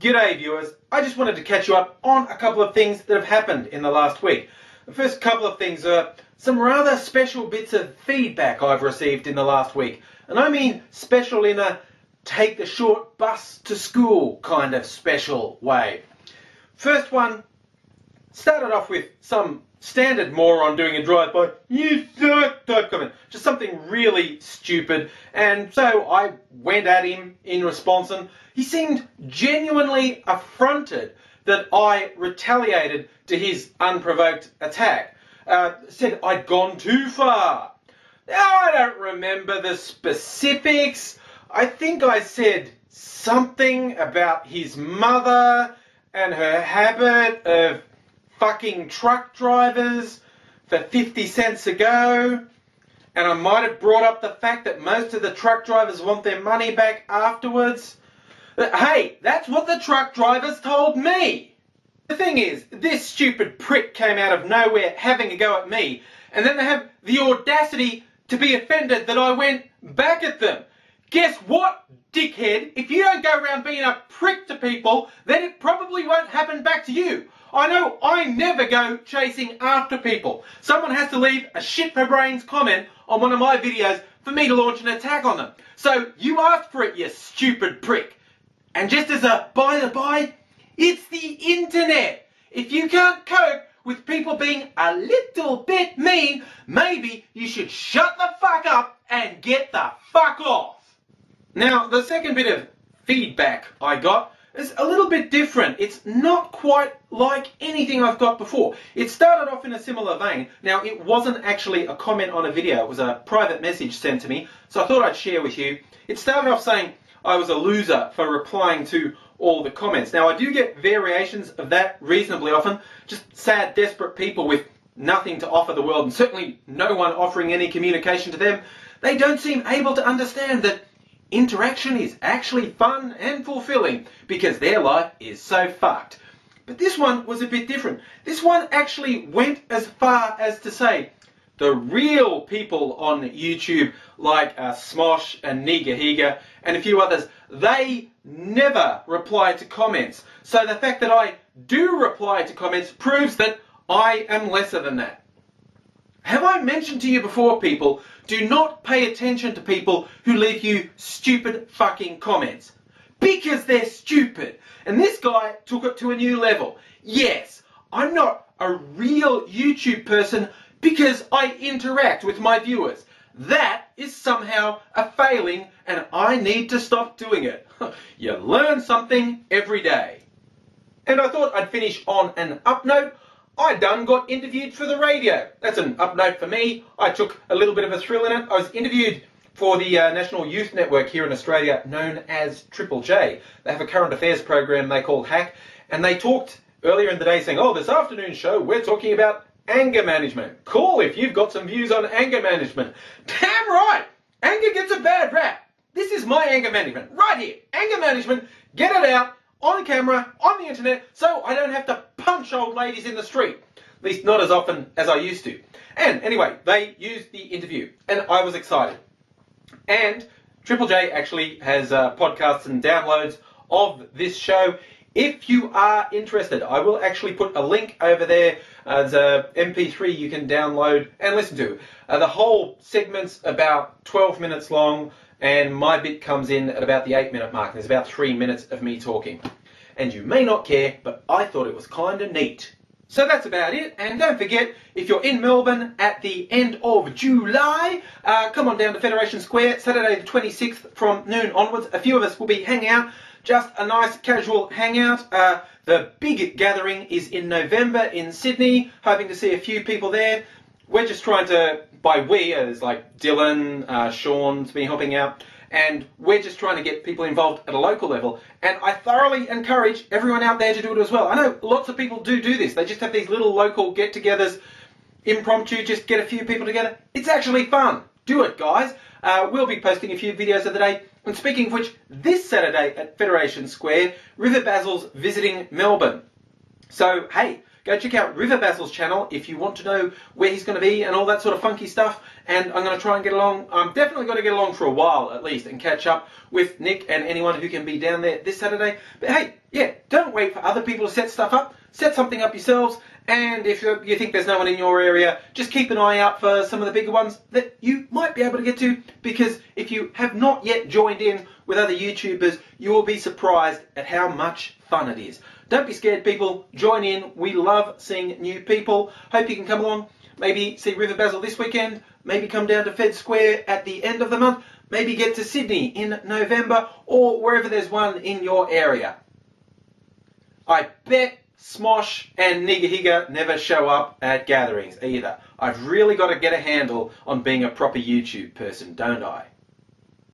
G'day viewers, I just wanted to catch you up on a couple of things that have happened in the last week. The first couple of things are some rather special bits of feedback I've received in the last week. And I mean special in a take the short bus to school kind of special way. First one started off with some standard moron doing a drive-by, you suck type comment. Just something really stupid. And so I went at him in response, and he seemed genuinely affronted that I retaliated to his unprovoked attack. Said I'd gone too far. Now, I don't remember the specifics. I think I said something about his mother and her habit of fucking truck drivers for 50 cents a go. And I might have brought up the fact that most of the truck drivers want their money back afterwards. But hey, that's what the truck drivers told me. The thing is, this stupid prick came out of nowhere having a go at me, and then they have the audacity to be offended that I went back at them. Guess what, dickhead? If you don't go around being a prick to people, then it probably won't happen back to you. I know I never go chasing after people. Someone has to leave a shit for brains comment on one of my videos for me to launch an attack on them. So you asked for it, you stupid prick. And just as a by the by, it's the internet. If you can't cope with people being a little bit mean, maybe you should shut the fuck up and get the fuck off. Now, the second bit of feedback I got is a little bit different. It's not quite like anything I've got before. It started off in a similar vein. Now, it wasn't actually a comment on a video. It was a private message sent to me, so I thought I'd share with you. It started off saying I was a loser for replying to all the comments. Now, I do get variations of that reasonably often. Just sad, desperate people with nothing to offer the world, and certainly no one offering any communication to them. They don't seem able to understand that interaction is actually fun and fulfilling because their life is so fucked. But this one was a bit different. This one actually went as far as to say the real people on YouTube like Smosh and Nigahiga and a few others, they never reply to comments. So the fact that I do reply to comments proves that I am lesser than that. Have I mentioned to you before, people, do not pay attention to people who leave you stupid fucking comments. Because they're stupid. And this guy took it to a new level. Yes, I'm not a real YouTube person because I interact with my viewers. That is somehow a failing, and I need to stop doing it. You learn something every day. And I thought I'd finish on an up note. I done got interviewed for the radio. That's an up note for me. I took a little bit of a thrill in it. I was interviewed for the National Youth Network here in Australia, known as Triple J. They have a current affairs program they call Hack, and they talked earlier in the day saying, oh, this afternoon show, we're talking about anger management. Cool if you've got some views on anger management. Damn right! Anger gets a bad rap. This is my anger management, right here. Anger management, get it out, on camera, on the internet, so I don't have to punch old ladies in the street. At least not as often as I used to. And anyway, they used the interview, and I was excited. And Triple J actually has podcasts and downloads of this show. If you are interested, I will actually put a link over there. There's a MP3 you can download and listen to. The whole segment's about 12 minutes long, and my bit comes in at about the 8-minute mark. There's about 3 minutes of me talking. And you may not care, but I thought it was kind of neat. So that's about it. And don't forget, if you're in Melbourne at the end of July, come on down to Federation Square, Saturday the 26th from noon onwards. A few of us will be hanging out. Just a nice casual hangout. The big gathering is in November in Sydney. Hoping to see a few people there. We're just trying to, by we, there's like Dylan, Sean's been helping out. And we're just trying to get people involved at a local level. And I thoroughly encourage everyone out there to do it as well. I know lots of people do this. They just have these little local get-togethers, impromptu, just get a few people together. It's actually fun. Do it, guys. We'll be posting a few videos of the day. And speaking of which, this Saturday at Federation Square, River Basil's visiting Melbourne. So, hey, go check out River Basil's channel if you want to know where he's going to be and all that sort of funky stuff. And I'm going to try and get along. I'm definitely going to get along for a while at least and catch up with Nick and anyone who can be down there this Saturday. But hey, yeah, don't wait for other people to set stuff up. Set something up yourselves. And if you think there's no one in your area, just keep an eye out for some of the bigger ones that you might be able to get to. Because if you have not yet joined in with other YouTubers, you will be surprised at how much fun it is. Don't be scared, people. Join in. We love seeing new people. Hope you can come along. Maybe see River Basil this weekend. Maybe come down to Fed Square at the end of the month. Maybe get to Sydney in November or wherever there's one in your area. I bet Smosh and Nigahiga never show up at gatherings either. I've really got to get a handle on being a proper YouTube person, don't I?